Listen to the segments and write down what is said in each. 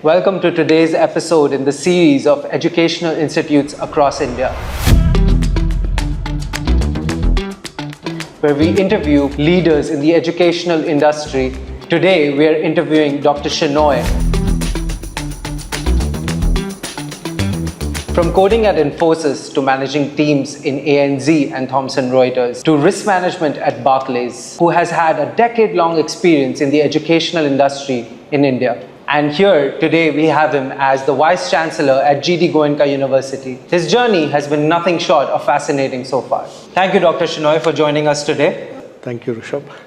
Welcome to today's episode in the series of educational institutes across India, where we interview leaders in the educational industry. Today, we are interviewing Dr. Shenoy. From coding at Infosys to managing teams in ANZ and Thomson Reuters to risk management at Barclays, who has had a decade-long experience in the educational industry in India. And here today we have him as the Vice Chancellor at GD Goenka University. His journey has been nothing short of fascinating so far. Thank you, Dr. Shenoy, for joining us today. Thank you, Rishabh.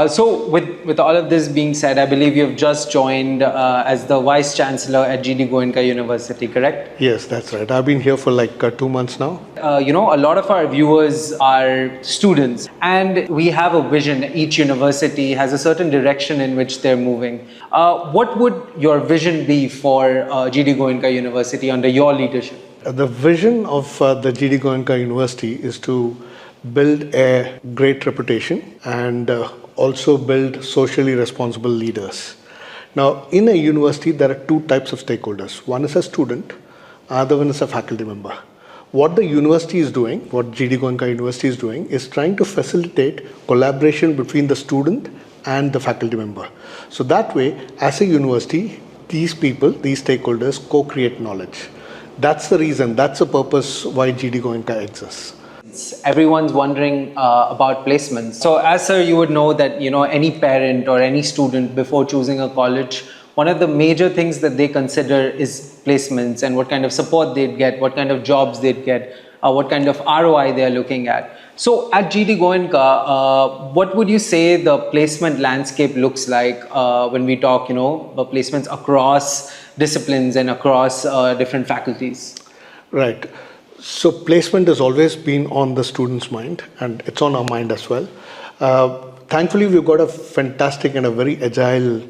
So with all of this being said, I believe you've just joined as the Vice Chancellor at GD Goenka University, correct? Yes, that's right. I've been here for like 2 months now. A lot of our viewers are students, and we have a vision. Each university has a certain direction in which they're moving. What would your vision be for GD Goenka University under your leadership? The vision of the GD Goenka University is to build a great reputation and also build socially responsible leaders. Now, in a university, there are two types of stakeholders. One is a student, other one is a faculty member. What the university is doing, what GD Goenka University is doing, is trying to facilitate collaboration between the student and the faculty member. So that way, as a university, these people, these stakeholders co-create knowledge. That's the reason, that's the purpose why GD Goenka exists. Everyone's wondering about placements. So as sir, you would know that any parent or any student before choosing a college, one of the major things that they consider is placements and what kind of support they'd get, what kind of jobs they'd get, what kind of ROI they're looking at. So at GD Goenka, what would you say the placement landscape looks like when we talk, placements across disciplines and across different faculties? Right. So placement has always been on the student's mind, and it's on our mind as well. Thankfully, we've got a fantastic and a very agile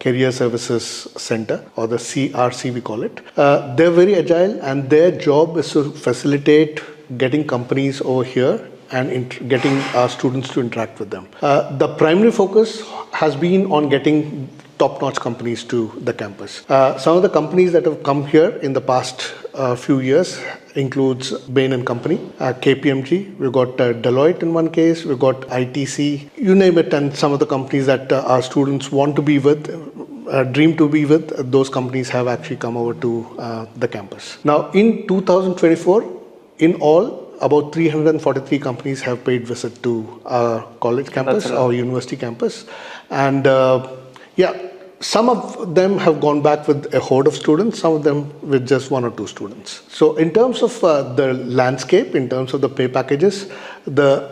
career services center, or the CRC we call it. They're very agile, and their job is to facilitate getting companies over here and getting our students to interact with them. The primary focus has been on getting top-notch companies to the campus. Some of the companies that have come here in the past few years includes Bain & Company, KPMG, we've got Deloitte in one case, we've got ITC, you name it, and some of the companies that our students want to be with, dream to be with, those companies have actually come over to the campus. Now in 2024, in all, about 343 companies have paid visit to our college campus, our university campus, and some of them have gone back with a horde of students, some of them with just 1 or 2 students. So in terms of the landscape, in terms of the pay packages, the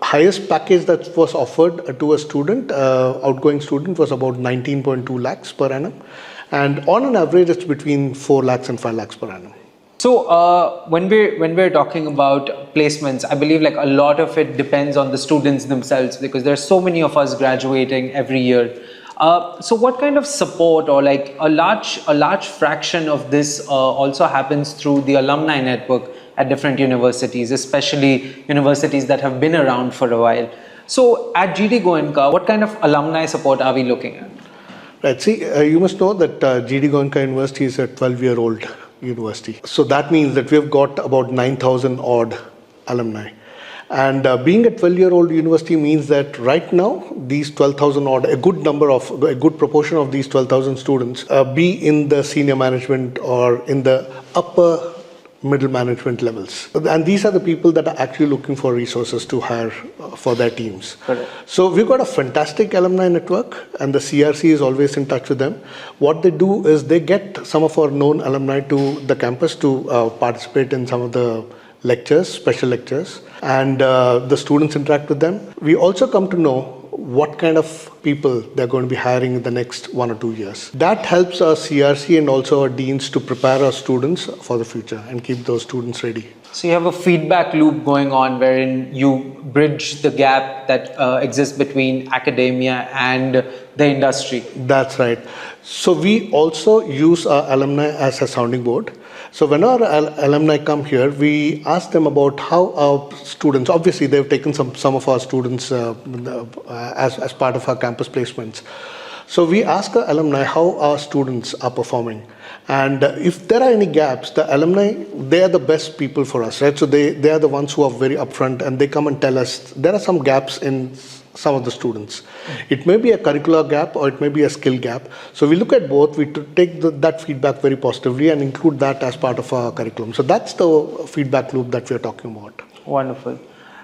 highest package that was offered to a student, outgoing student, was about 19.2 lakhs per annum. And on an average, it's between 4 lakhs and 5 lakhs per annum. So when we're talking about placements, I believe like a lot of it depends on the students themselves, because there's so many of us graduating every year. So what kind of support, or like a large fraction of this also happens through the alumni network at different universities, especially universities that have been around for a while. So at GD Goenka, what kind of alumni support are we looking at? Right. See, you must know that GD Goenka University is a 12-year-old university. So that means that we've got about 9,000 odd alumni. And being a 12-year-old university means that right now, these 12,000 odd, a good proportion of these 12,000 students be in the senior management or in the upper middle management levels. And these are the people that are actually looking for resources to hire for their teams. Correct. So we've got a fantastic alumni network, and the CRC is always in touch with them. What they do is they get some of our known alumni to the campus to participate in some of the lectures, special lectures, and the students interact with them. We also come to know what kind of people they're going to be hiring in the next 1 or 2 years. That helps our CRC and also our deans to prepare our students for the future and keep those students ready. So you have a feedback loop going on wherein you bridge the gap that exists between academia and the industry. That's right. So we also use our alumni as a sounding board. So when our alumni come here, we ask them about how our students, obviously they've taken some of our students as part of our campus placements. So we ask our alumni how our students are performing. And if there are any gaps, the alumni, they are the best people for us, right? So they are the ones who are very upfront, and they come and tell us there are some gaps in some of the students. It may be a curricular gap or it may be a skill gap. So we look at both. We take that feedback very positively and include that as part of our curriculum. So that's the feedback loop that we are talking about. Wonderful.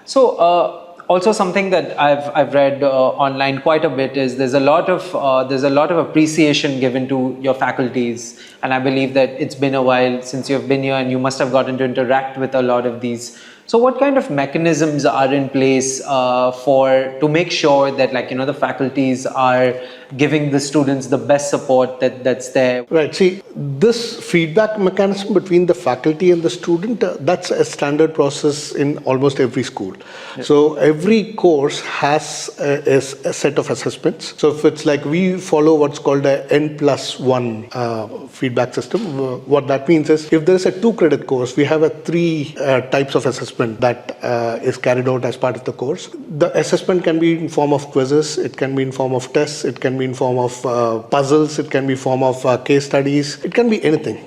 So also something that I've read online quite a bit is there's a lot of appreciation given to your faculties, and I believe that it's been a while since you've been here and you must have gotten to interact with a lot of these. So what kind of mechanisms are in place to make sure that the faculties are giving the students the best support that's there? Right. See, this feedback mechanism between the faculty and the student, that's a standard process in almost every school. Yeah. So every course has a set of assessments. So if it's like we follow what's called a N+1 feedback system, what that means is if there is a 2-credit course, we have a 3 types of assessment that is carried out as part of the course. The assessment can be in form of quizzes, it can be in form of tests, it can be in form of puzzles, it can be in form of case studies, it can be anything.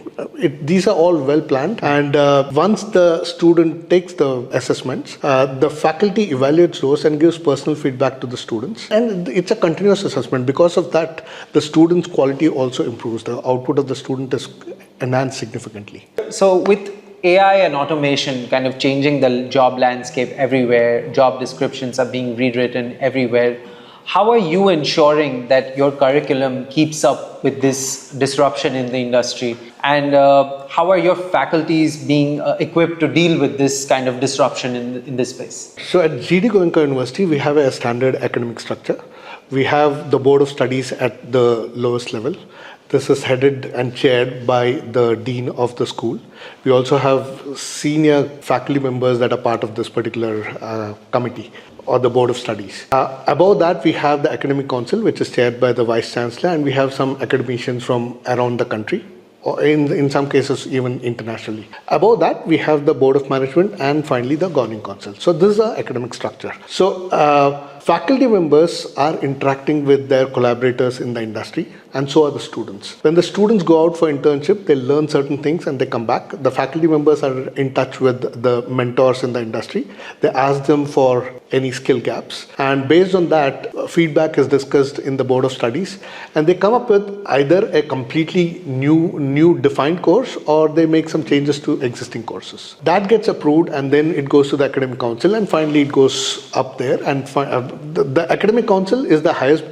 These are all well planned, and once the student takes the assessments, the faculty evaluates those and gives personal feedback to the students, and it's a continuous assessment. Because of that, the student's quality also improves. The output of the student is enhanced significantly. So with AI and automation kind of changing the job landscape everywhere, job descriptions are being rewritten everywhere, how are you ensuring that your curriculum keeps up with this disruption in the industry? And how are your faculties being equipped to deal with this kind of disruption in this space? So at GD Goenka University, we have a standard academic structure. We have the board of studies at the lowest level. This is headed and chaired by the dean of the school. We also have senior faculty members that are part of this particular committee or the board of studies. Above that, we have the academic council, which is chaired by the vice chancellor, and we have some academicians from around the country, or in some cases even internationally. Above that, we have the board of management and finally the governing council. So this is our academic structure. So faculty members are interacting with their collaborators in the industry, and so are the students. When the students go out for internship, they learn certain things and they come back. The faculty members are in touch with the mentors in the industry. They ask them for any skill gaps, and based on that, feedback is discussed in the board of studies, and they come up with either a completely new defined course, or they make some changes to existing courses. That gets approved, and then it goes to the academic council, and finally it goes up there. And the academic council is the highest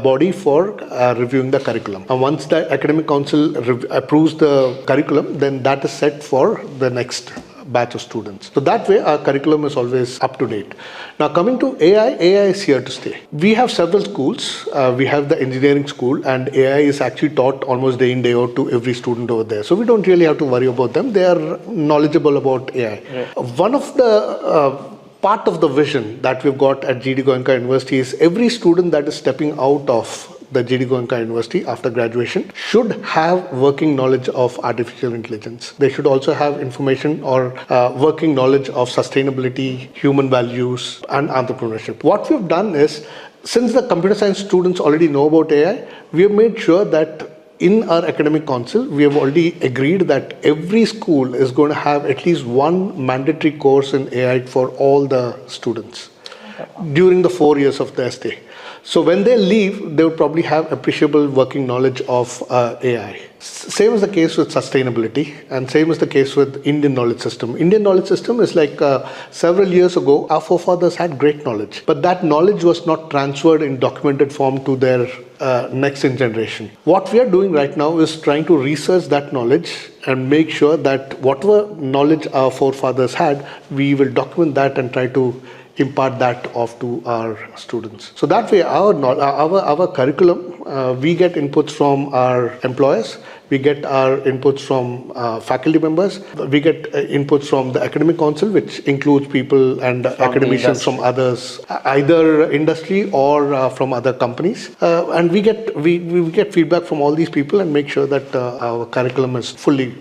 body for reviewing the curriculum. And once the academic council approves the curriculum, then that is set for the next batch of students. So that way our curriculum is always up to date. Now coming to AI is here to stay. We have several schools. We have the engineering school, and AI is actually taught almost day in, day out to every student over there. So we don't really have to worry about them. They are knowledgeable about AI. Right. One of the part of the vision that we've got at GD Goenka University is every student that is stepping out of the GD Goenka University after graduation should have working knowledge of artificial intelligence. They should also have information or working knowledge of sustainability, human values, and entrepreneurship. What we've done is, since the computer science students already know about AI, we have made sure that in our academic council, we have already agreed that every school is going to have at least one mandatory course in AI for all the students during the 4 years of their stay. So when they leave, they would probably have appreciable working knowledge of AI. Same is the case with sustainability, and same is the case with Indian knowledge system. Indian knowledge system is like several years ago, our forefathers had great knowledge, but that knowledge was not transferred in documented form to their next in generation. What we are doing right now is trying to research that knowledge and make sure that whatever knowledge our forefathers had, we will document that and try to impart that off to our students. So that way, our curriculum, we get inputs from our employers, we get our inputs from faculty members, we get inputs from the academic council, which includes people and academicians from others, either industry or from other companies, and we get feedback from all these people and make sure that our curriculum is fully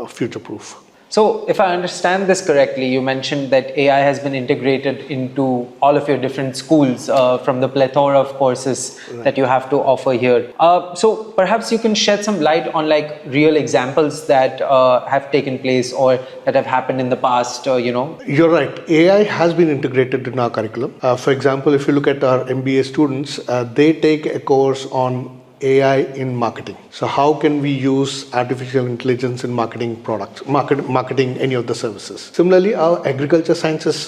future-proof. So if I understand this correctly, you mentioned that AI has been integrated into all of your different schools from the plethora of courses that you have to offer here. So perhaps you can shed some light on like real examples that have taken place or that have happened in the past, You're right. AI has been integrated in our curriculum. For example, if you look at our MBA students, they take a course on AI in marketing. So how can we use artificial intelligence in marketing products, marketing any of the services? Similarly, our agriculture sciences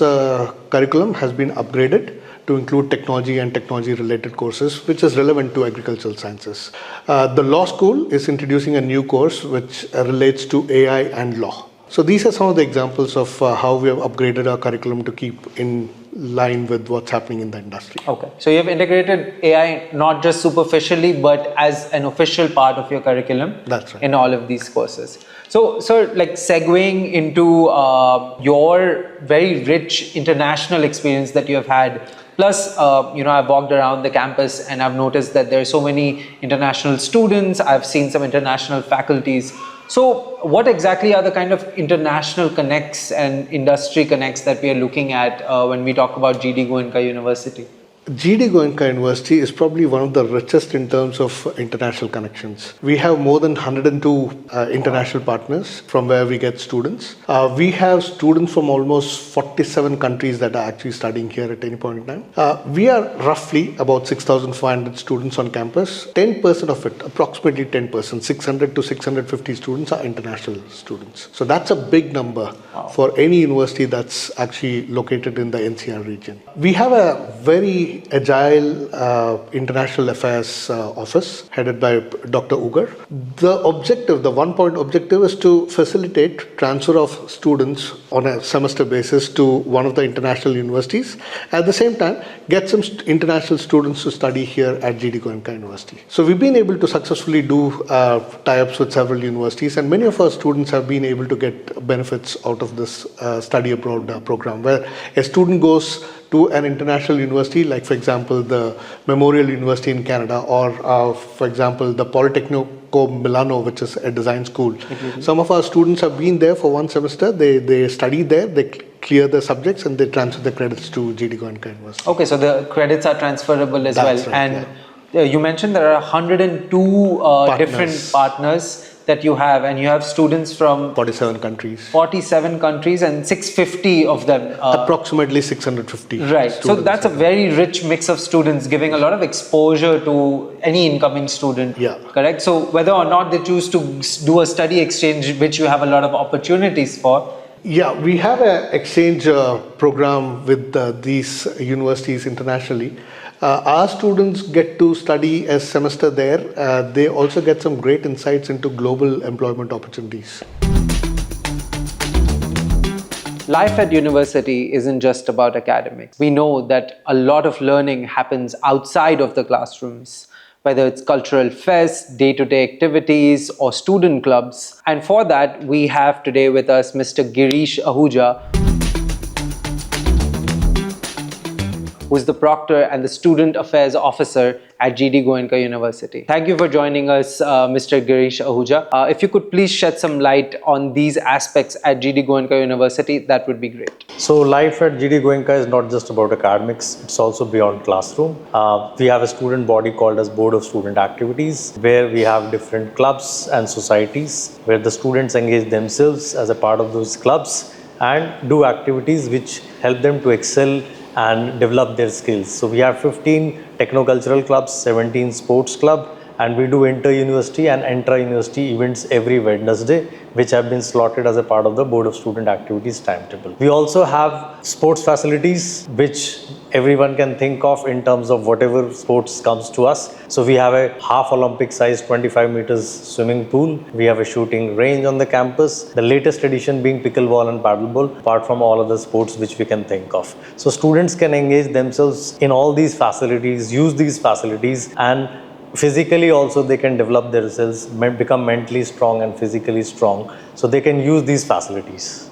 curriculum has been upgraded to include technology and technology related courses, which is relevant to agricultural sciences. The law school is introducing a new course which relates to AI and law. So these are some of the examples of how we have upgraded our curriculum to keep in line with what's happening in the industry. Okay. So you have integrated AI not just superficially, but as an official part of your curriculum. That's right. In all of these courses. So, sir, like segueing into your very rich international experience that you have had. Plus, I've walked around the campus and I've noticed that there are so many international students. I've seen some international faculties. So what exactly are the kind of international connects and industry connects that we are looking at when we talk about GD Goenka University? GD Goenka University is probably one of the richest in terms of international connections. We have more than 102 international partners from where we get students. We have students from almost 47 countries that are actually studying here at any point in time. We are roughly about 6,500 students on campus. 10% of it, approximately 10%, 600 to 650 students are international students. So that's a big number for any university that's actually located in the NCR region. We have a very agile international affairs office headed by Dr. Ugar. The 1 point objective is to facilitate transfer of students on a semester basis to one of the international universities. At the same time, get some international students to study here at GD Goenka University. So we've been able to successfully do tie-ups with several universities, and many of our students have been able to get benefits out of this study abroad program, where a student goes to an international university, like for example the Memorial University in Canada, or for example the Politecnico Milano, which is a design school. Mm-hmm. Some of our students have been there for one semester. They study there, they clear the subjects, and they transfer the credits to GD Goenka University. Okay, so the credits are transferable as That's well. Right, and yeah. You mentioned there are 102 different partners that you have, and you have students from 47 countries. 47 countries and 650 of them. Approximately 650. Right. So that's a very rich mix of students, giving a lot of exposure to any incoming student. Yeah. Correct. So whether or not they choose to do a study exchange, which you have a lot of opportunities for. Yeah, we have an exchange program with these universities internationally. Our students get to study a semester there. They also get some great insights into global employment opportunities. Life at university isn't just about academics. We know that a lot of learning happens outside of the classrooms, whether it's cultural fests, day-to-day activities, or student clubs. And for that, we have today with us Mr. Girish Ahuja, who's the Proctor and the Student Affairs Officer at GD Goenka University. Thank you for joining us, Mr. Girish Ahuja. If you could please shed some light on these aspects at GD Goenka University, that would be great. So life at GD Goenka is not just about academics, it's also beyond classroom. We have a student body called as Board of Student Activities, where we have different clubs and societies, where the students engage themselves as a part of those clubs and do activities which help them to excel and develop their skills. So we have 15 techno-cultural clubs, 17 sports club, and we do inter-university and intra-university events every Wednesday, which have been slotted as a part of the Board of Student Activities timetable. We also have sports facilities, which everyone can think of in terms of whatever sports comes to us. So we have a half Olympic size 25 meters swimming pool. We have a shooting range on the campus. The latest addition being pickleball and paddleball, apart from all other sports which we can think of. So students can engage themselves in all these facilities, use these facilities, and physically also they can develop themselves, become mentally strong and physically strong. So they can use these facilities.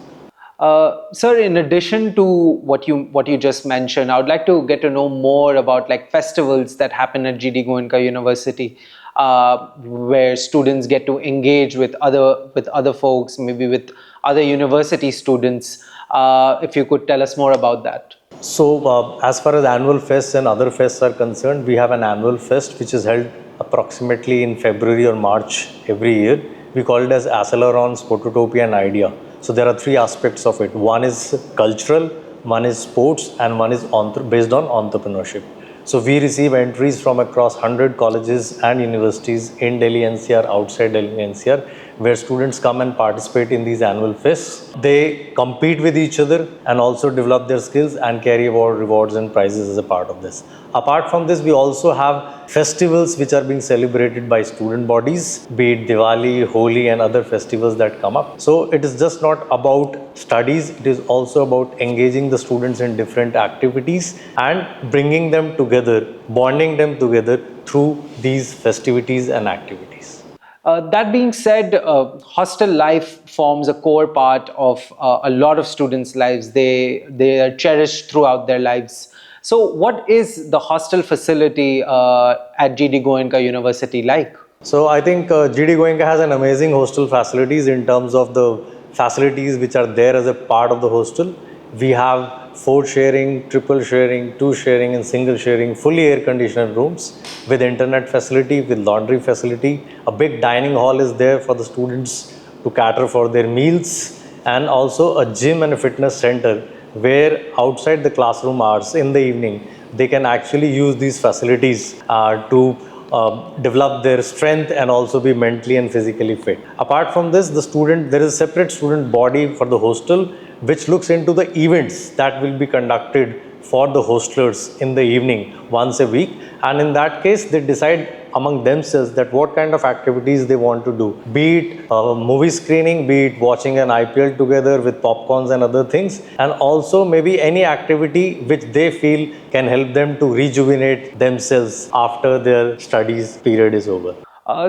Sir, in addition to what you just mentioned, I would like to get to know more about like festivals that happen at GD Goenka University. where students get to engage with other folks, maybe with other university students. If you could tell us more about that. So, as far as annual fests and other fests are concerned, we have an annual fest which is held approximately in February or March every year. We call it as Acceleron's Phototopia and Idea. So, there are three aspects of it. One is cultural, one is sports, and one is based on entrepreneurship. So, we receive entries from across 100 colleges and universities in Delhi NCR, outside Delhi NCR, where students come and participate in these annual fests. They compete with each other and also develop their skills and carry award rewards and prizes as a part of this. Apart from this, we also have festivals which are being celebrated by student bodies, be it Diwali, Holi and other festivals that come up. So it is just not about studies, it is also about engaging the students in different activities and bringing them together, bonding them together through these festivities and activities. That being said, hostel life forms a core part of a lot of students' lives. They are cherished throughout their lives. So, what is the hostel facility at GD Goenka University like? So, I think GD Goenka has an amazing hostel facilities in terms of the facilities which are there as a part of the hostel. We have 4 sharing, triple sharing, 2 sharing and single sharing, fully air conditioned rooms with internet facility, with laundry facility. A big dining hall is there for the students to cater for their meals, and also a gym and a fitness center where outside the classroom hours in the evening, they can actually use these facilities to develop their strength and also be mentally and physically fit. Apart from this, there is a separate student body for the hostel which looks into the events that will be conducted for the hostlers in the evening once a week, and in that case they decide among themselves that what kind of activities they want to do, be it movie screening, be it watching an IPL together with popcorns and other things, and also maybe any activity which they feel can help them to rejuvenate themselves after their studies period is over.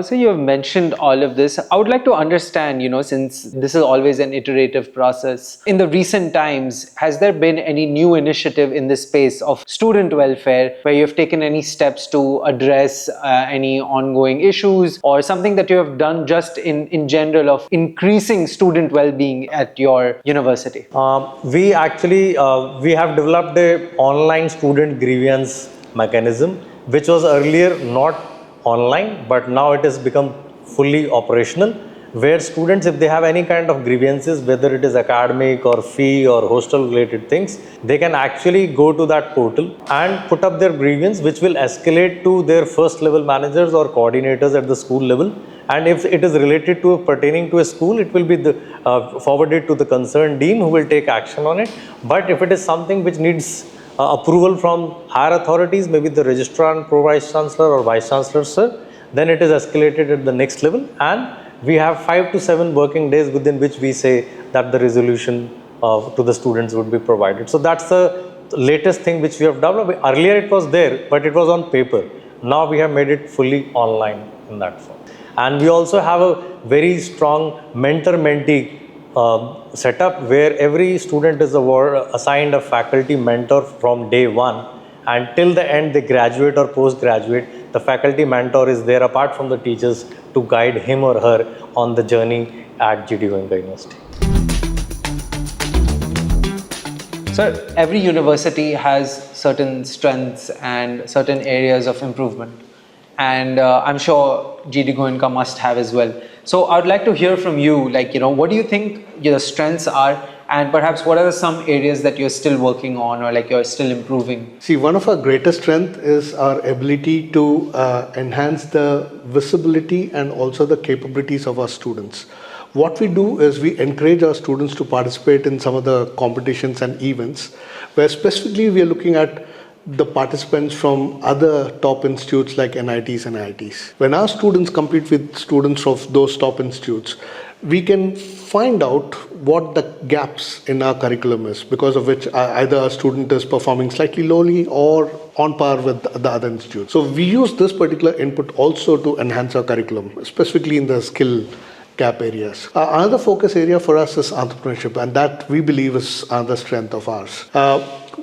So you have mentioned all of this. I would like to understand, since this is always an iterative process, in the recent times, has there been any new initiative in this space of student welfare where you have taken any steps to address any ongoing issues, or something that you have done just in general of increasing student well-being at your university? We have developed a online student grievance mechanism, which was earlier not online, but now it has become fully operational, where students, if they have any kind of grievances, whether it is academic or fee or hostel related things, they can actually go to that portal and put up their grievance, which will escalate to their first level managers or coordinators at the school level. And if it is related to pertaining to a school, it will be forwarded to the concerned dean, who will take action on it. But if it is something which needs approval from higher authorities, maybe the registrar and pro-vice chancellor or vice chancellor sir, then it is escalated at the next level, and we have 5 to 7 working days within which we say that the resolution to the students would be provided. So that's the latest thing which we have developed. Earlier it was there, but it was on paper. Now we have made it fully online in that form. And we also have a very strong mentor-mentee setup where every student is assigned a faculty mentor from day one, and till the end they graduate or post-graduate, the faculty mentor is there apart from the teachers to guide him or her on the journey at GD Goenka University. Sir, every university has certain strengths and certain areas of improvement, and I'm sure GD Goenka must have as well. So I would like to hear from you, what do you think your strengths are, and perhaps what are some areas that you're still working on or you're still improving? See, one of our greatest strengths is our ability to enhance the visibility and also the capabilities of our students. What we do is we encourage our students to participate in some of the competitions and events, where specifically we are looking at the participants from other top institutes like NITs and IITs. When our students compete with students of those top institutes, we can find out what the gaps in our curriculum is, because of which either a student is performing slightly lowly or on par with the other institutes. So we use this particular input also to enhance our curriculum, specifically in the skill gap areas. Another focus area for us is entrepreneurship, and that we believe is the strength of ours.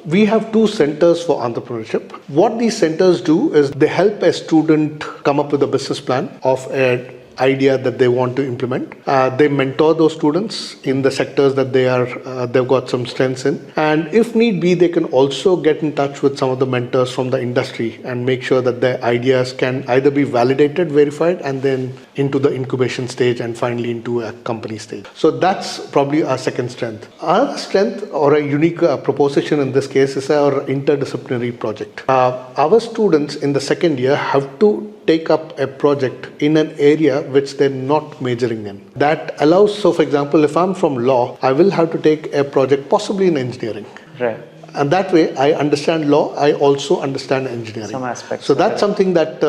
We have 2 centers for entrepreneurship. What these centers do is they help a student come up with a business plan of an idea that they want to implement. They mentor those students in the sectors that they've got some strengths in. And if need be, they can also get in touch with some of the mentors from the industry and make sure that their ideas can either be validated, verified, and then into the incubation stage and finally into a company stage. So that's probably our second strength. Our strength or a unique proposition in this case is our interdisciplinary project. Our students in the second year have to take up a project in an area which they're not majoring in. That allows, so for example, if I'm from law, I will have to take a project possibly in engineering. Right. And that way, I understand law, I also understand engineering. Some aspects. So that's something that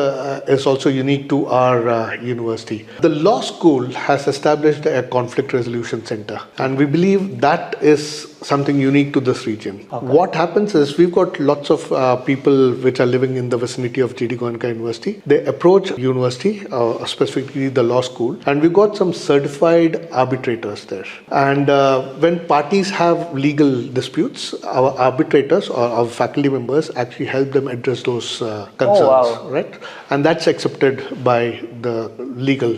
is also unique to our university. The law school has established a conflict resolution center, and we believe that is something unique to this region. Okay. What happens is we've got lots of people which are living in the vicinity of GD Goenka University. They approach university, specifically the law school, and we've got some certified arbitrators there. And when parties have legal disputes, our arbitrators or our faculty members actually help them address those concerns, right? And that's accepted by the legal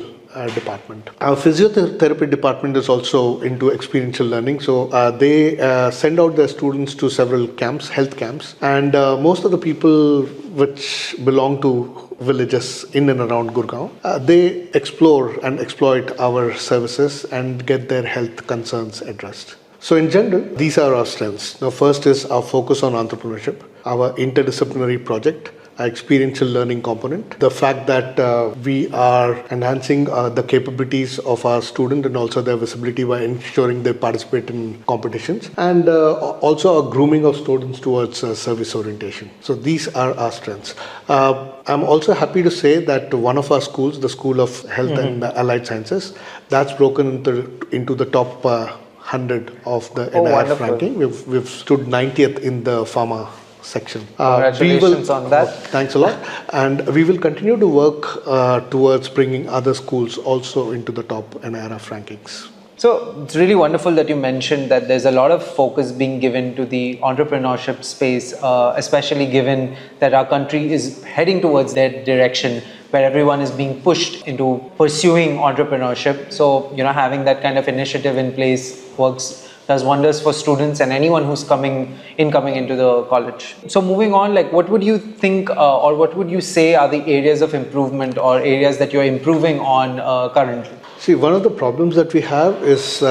department. Our physiotherapy department is also into experiential learning. So they send out their students to several camps, health camps, and most of the people which belong to villages in and around Gurgaon, they explore and exploit our services and get their health concerns addressed. So in general, these are our strengths. Now, first is our focus on entrepreneurship, our interdisciplinary project, our experiential learning component, the fact that we are enhancing the capabilities of our student and also their visibility by ensuring they participate in competitions, and also our grooming of students towards service orientation. So these are our strengths. I'm also happy to say that one of our schools, the School of Health and Allied Sciences, that's broken into the top 100 of the NIF ranking. We've stood 90th in the pharma section. Congratulations on that. Thanks a lot. And we will continue to work towards bringing other schools also into the top NIRF rankings. So it's really wonderful that you mentioned that there's a lot of focus being given to the entrepreneurship space, especially given that our country is heading towards that direction where everyone is being pushed into pursuing entrepreneurship. So, having that kind of initiative in place does wonders for students and anyone who's coming into the college. So moving on, what would you think or what would you say are the areas of improvement or areas that you're improving on currently? See, one of the problems that we have is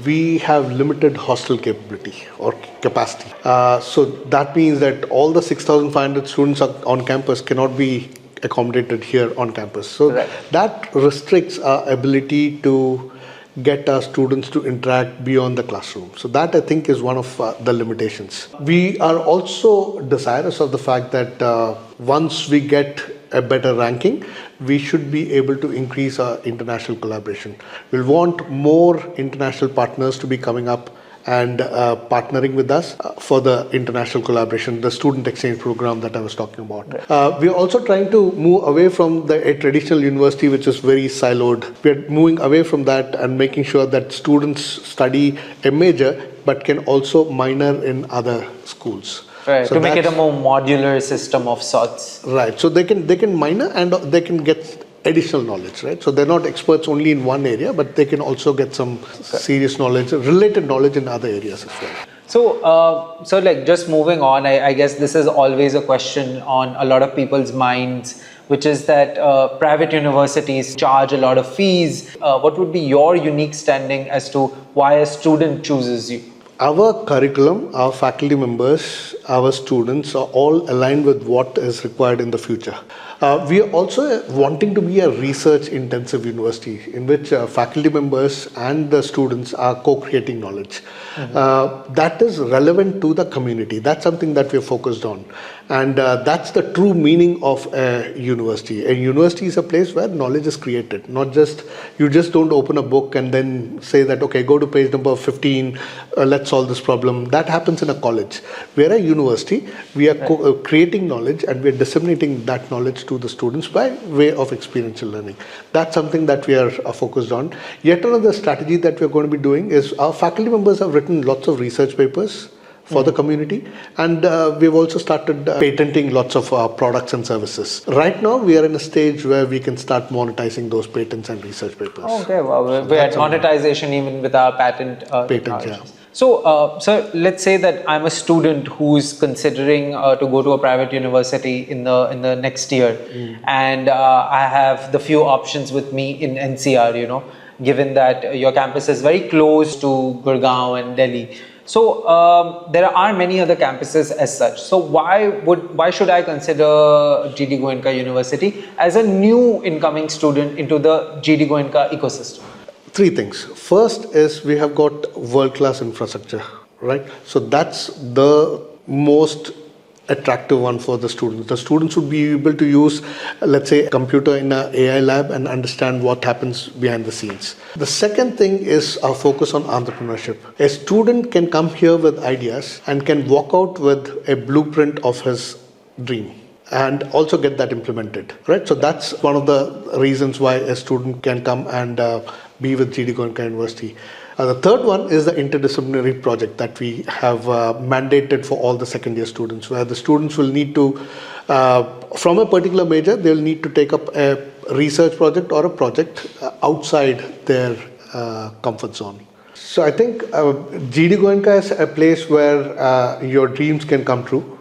we have limited hostel capability or capacity. So that means that all the 6,500 students on campus cannot be accommodated here on campus. So that restricts our ability to get our students to interact beyond the classroom. So that, I think, is one of the limitations. We are also desirous of the fact that once we get a better ranking, we should be able to increase our international collaboration. We'll want more international partners to be coming up and partnering with us for the international collaboration, the student exchange program that I was talking about. We are also trying to move away from a traditional university which is very siloed. We are moving away from that and making sure that students study a major but can also minor in other schools. Right, so to make it a more modular system of sorts. Right, so they can minor and they can get additional knowledge, right? So they're not experts only in one area, but they can also get some serious knowledge, related knowledge in other areas as well. So just moving on, I guess this is always a question on a lot of people's minds, which is that private universities charge a lot of fees. What would be your unique standing as to why a student chooses you? Our curriculum, our faculty members, our students are all aligned with what is required in the future. We are also wanting to be a research-intensive university in which faculty members and the students are co-creating knowledge. That is relevant to the community. That's something that we're focused on. And that's the true meaning of a university. A university is a place where knowledge is created, not just, you just don't open a book and then say that, okay, go to page number 15, let's solve this problem. That happens in a college. We're a university, we are creating knowledge and we're disseminating that knowledge to the students by way of experiential learning. That's something that we are focused on. Yet another strategy that we're going to be doing is our faculty members have written lots of research papers. for the community, and we've also started patenting lots of products and services. Right now, we are in a stage where we can start monetizing those patents and research papers. Okay, well, we're at monetization even with our patent Patents, yeah. So, sir, let's say that I'm a student who's considering to go to a private university in the next year, and I have the few options with me in NCR, given that your campus is very close to Gurgaon and Delhi. So there are many other campuses as such. So why should I consider GD Goenka University as a new incoming student into the GD Goenka ecosystem? Three things. First is we have got world-class infrastructure, right? So that's the most attractive one for the students. The students would be able to use, let's say, a computer in an AI lab and understand what happens behind the scenes. The second thing is our focus on entrepreneurship. A student can come here with ideas and can walk out with a blueprint of his dream and also get that implemented, right? So that's one of the reasons why a student can come and be with GD Goenka University. The third one is the interdisciplinary project that we have mandated for all the second year students, where the students will need to, from a particular major, they'll need to take up a research project or a project outside their comfort zone. So I think GD Goenka is a place where your dreams can come true.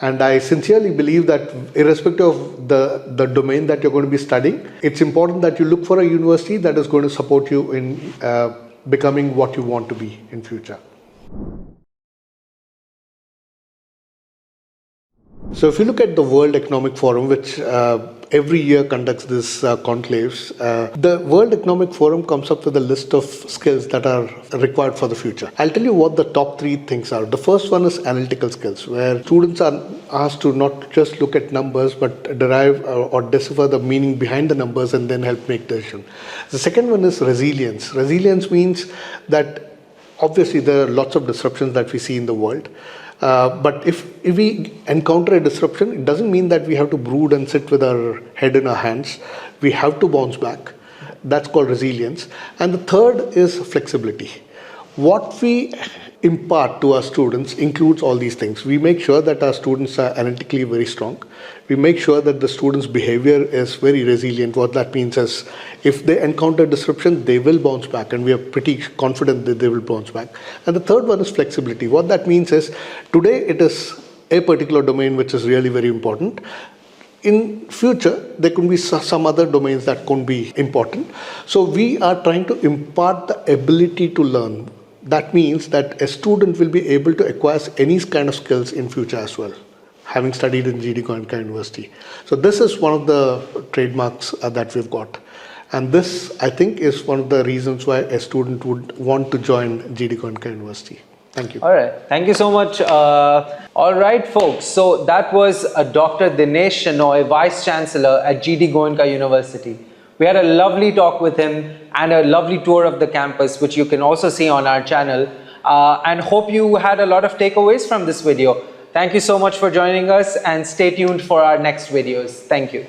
And I sincerely believe that irrespective of the domain that you're going to be studying, it's important that you look for a university that is going to support you in becoming what you want to be in future. So if you look at the World Economic Forum, which every year conducts this conclaves, the World Economic Forum comes up with a list of skills that are required for the future. I'll tell you what the top three things are. The first one is analytical skills, where students are asked to not just look at numbers, but derive or decipher the meaning behind the numbers and then help make decisions. The second one is resilience. Resilience means that obviously there are lots of disruptions that we see in the world. But if we encounter a disruption, it doesn't mean that we have to brood and sit with our head in our hands. We have to bounce back. That's called resilience. And the third is flexibility. What we impart to our students includes all these things. We make sure that our students are analytically very strong. We make sure that the students' behavior is very resilient. What that means is if they encounter disruption, they will bounce back, and we are pretty confident that they will bounce back. And the third one is flexibility. What that means is today it is a particular domain which is really very important. In future, there could be some other domains that could be important. So we are trying to impart the ability to learn. That means that a student will be able to acquire any kind of skills in future as well, having studied in GD Goenka University. So this is one of the trademarks that we've got. And this, I think, is one of the reasons why a student would want to join GD Goenka University. Thank you. All right. Thank you so much. All right, folks. So that was Dr. Dinesh Shenoy, Vice Chancellor at GD Goenka University. We had a lovely talk with him and a lovely tour of the campus, which you can also see on our channel. And hope you had a lot of takeaways from this video. Thank you so much for joining us, and stay tuned for our next videos. Thank you.